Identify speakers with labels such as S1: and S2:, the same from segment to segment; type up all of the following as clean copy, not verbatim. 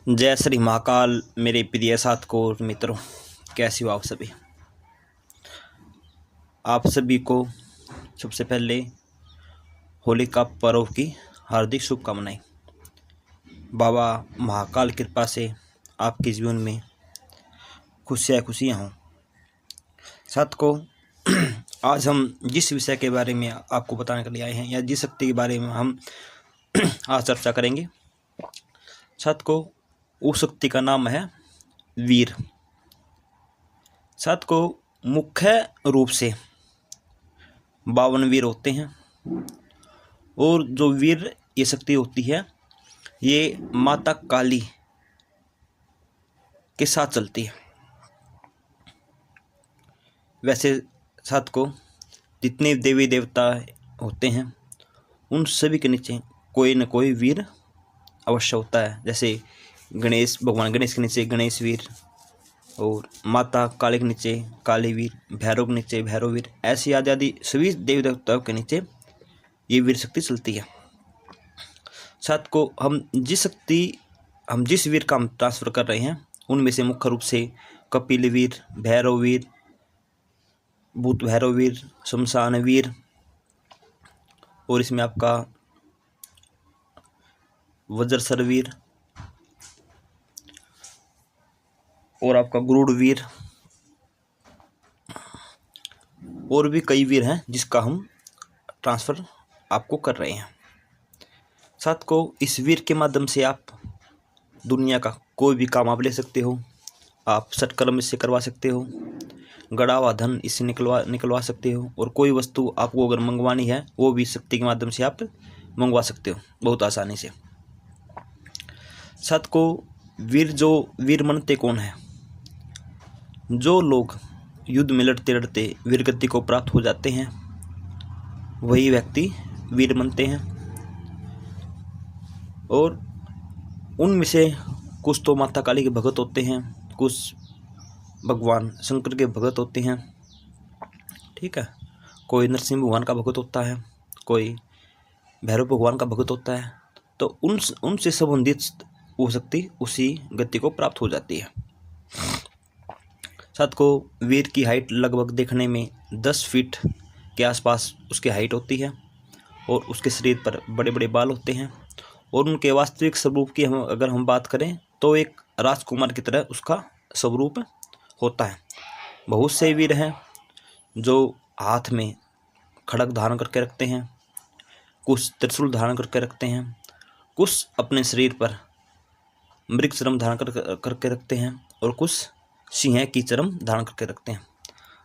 S1: जय श्री महाकाल। मेरे प्रिय साथकों और मित्रों, कैसे हो आप सभी। आप सभी को सबसे पहले होली का पर्व की हार्दिक शुभकामनाएं। बाबा महाकाल कृपा से आपके जीवन में खुशियाँ हों। साथकों, आज हम जिस विषय के बारे में आपको बताने के लिए आए हैं या जिस शक्ति के बारे में हम आज चर्चा करेंगे, साथकों, उस शक्ति का नाम है वीर। साथकों, मुख्य रूप से 52 वीर होते हैं और जो वीर ये शक्ति होती है ये माता काली के साथ चलती है। वैसे साथकों, जितने देवी देवता होते हैं उन सभी के नीचे कोई न कोई वीर अवश्य होता है। जैसे भगवान गणेश के नीचे गणेश वीर, और माता काली के नीचे काली वीर, भैरव के नीचे भैरव वीर, ऐसी आदि आदि सभी देवी देवताओं के नीचे ये वीर शक्ति चलती है। साथ को हम जिस वीर का हम ट्रांसफर कर रहे हैं उनमें से मुख्य रूप से कपिल वीर, भैरव वीर, भूत भैरव वीर, शमशान वीर, और इसमें आपका वज्रसर वीर और आपका गरुड़ वीर, और भी कई वीर हैं जिसका हम ट्रांसफ़र आपको कर रहे हैं। साथ को इस वीर के माध्यम से आप दुनिया का कोई भी काम आप ले सकते हो। आप सटकर्म इससे करवा सकते हो, गड़ा हुआ धन इससे निकलवा सकते हो, और कोई वस्तु आपको अगर मंगवानी है वो भी शक्ति के माध्यम से आप मंगवा सकते हो बहुत आसानी से। साथ को वीर मनते कौन है? जो लोग युद्ध में लड़ते लड़ते वीरगति को प्राप्त हो जाते हैं वही व्यक्ति वीर बनते हैं। और उनमें से कुछ तो माता काली के भगत होते हैं, कुछ भगवान शंकर के भगत होते हैं, ठीक है। कोई नरसिंह भगवान का भगत होता है, कोई भैरव भगवान का भगत होता है। तो उनसे संबंधित वो शक्ति उसी गति को प्राप्त हो जाती है। साथ को वीर की हाइट लगभग देखने में 10 फीट के आसपास उसकी हाइट होती है, और उसके शरीर पर बड़े बड़े बाल होते हैं, और उनके वास्तविक स्वरूप की अगर हम बात करें तो एक राजकुमार की तरह उसका स्वरूप होता है। बहुत से वीर हैं जो हाथ में खड़ग धारण करके रखते हैं, कुछ त्रिशूल धारण करके रखते हैं, कुछ अपने शरीर पर मृग चर्म धारण करके रखते हैं, और कुछ सिंह की चर्म धारण करके रखते हैं।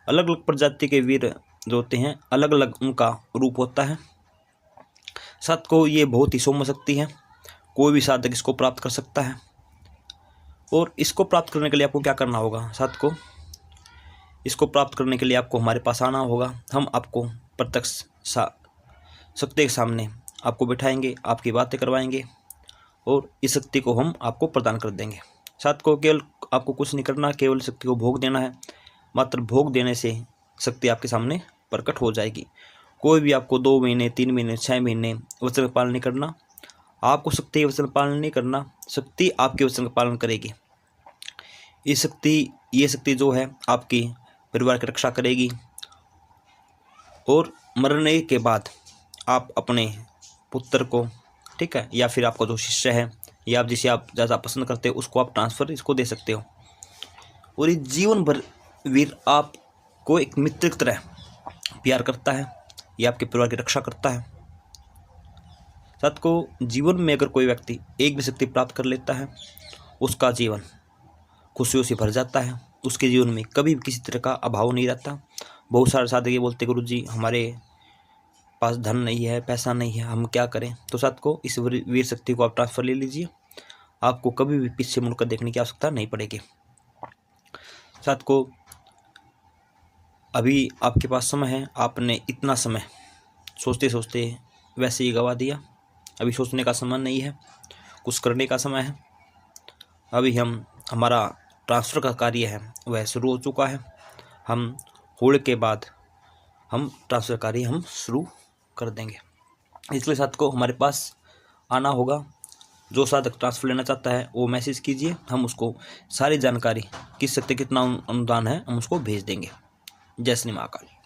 S1: अलग अलग प्रजाति के वीर जो होते हैं अलग अलग उनका रूप होता है। साथ को ये बहुत ही सौम्य शक्ति है, कोई भी साधक इसको प्राप्त कर सकता है। और इसको प्राप्त करने के लिए आपको क्या करना होगा? साथ को इसको प्राप्त करने के लिए आपको हमारे पास आना होगा। हम आपको प्रत्यक्ष शक्ति के सामने आपको बिठाएंगे, आपकी बातें करवाएंगे, और इस शक्ति को हम आपको प्रदान कर देंगे। साथ को केवल आपको कुछ नहीं करना, केवल शक्ति को भोग देना है। मात्र भोग देने से शक्ति आपके सामने प्रकट हो जाएगी। कोई भी आपको 2 महीने, 3 महीने, 6 महीने वचन का पालन नहीं करना। आपको शक्ति वचन का पालन नहीं करना, शक्ति आपके वचन का पालन करेगी। ये शक्ति जो है आपकी परिवार की रक्षा करेगी, और मरने के बाद आप अपने पुत्र को, ठीक है, या फिर आपका जो शिष्य है या आप जिसे आप ज़्यादा पसंद करते हो उसको आप ट्रांसफ़र इसको दे सकते हो। और ये जीवन भर वीर आपको एक मित्र की तरह प्यार करता है, ये आपके परिवार की रक्षा करता है। साथ को जीवन में अगर कोई व्यक्ति एक भी शक्ति प्राप्त कर लेता है उसका जीवन खुशियों से भर जाता है, उसके जीवन में कभी भी किसी तरह का अभाव नहीं रहता। बहुत सारे साधक ये बोलते गुरु जी हमारे पास धन नहीं है, पैसा नहीं है, हम क्या करें? तो साथ को इस वीर शक्ति को आप ट्रांसफ़र ले लीजिए, आपको कभी भी पीछे मुड़कर देखने की आवश्यकता नहीं पड़ेगी। साथ को अभी आपके पास समय है, आपने इतना समय सोचते सोचते वैसे ही गवा दिया। अभी सोचने का समय नहीं है, कुछ करने का समय है। अभी हमारा ट्रांसफ़र का कार्य है वह शुरू हो चुका है। हम होली के बाद हम ट्रांसफ़र कार्य हम शुरू कर देंगे। इसलिए साथ को हमारे पास आना होगा, जो साधक ट्रांसफ़र लेना चाहता है वो मैसेज कीजिए, हम उसको सारी जानकारी किस सकते कितना अनुदान है हम उसको भेज देंगे। जय श्री महाकाल।